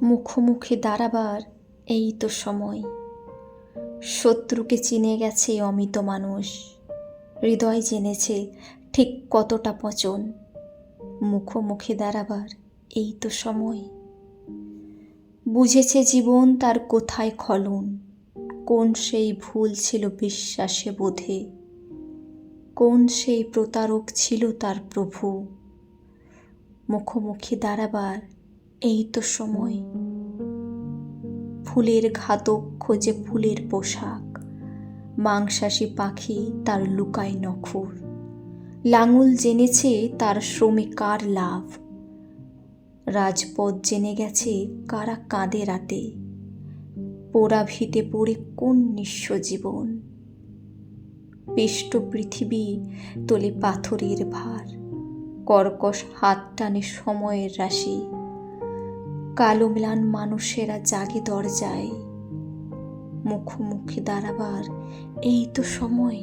মুখোমুখি দাঁড়াবার এই তো সময়। শত্রুকে চিনে গেছে অমিত মানুষ, হৃদয় জেনেছে ঠিক কতটা পচন। মুখোমুখি দাঁড়াবার এই তো সময়। বুঝেছে জীবন তার কোথায় খলন, কোন সেই ভুল ছিল বিশ্বাসে বোধে, কোন সেই প্রতারক ছিল তার প্রভু। মুখোমুখি দাঁড়াবার এই তো সময়। ফুলের ঘাতক খোঁজে ফুলের পোশাক, মাংসাশী পাখি তার লুকায় নখর। লাঙল জেনেছে তার শ্রমে কার লাভ, রাজপথ জেনে গেছে কারা কাঁদে রাতে। পোড়া ভিটে পড়ে কোন নিঃস্ব জীবন, পিষ্ট পৃথিবী তোলে পাথরের ভার। কর্কশ হাত টানে সময়ের রাশি, কালো ম্লান মানুষেরা জাগে দরজায়। মুখোমুখি দাঁড়াবার এই তো সময়।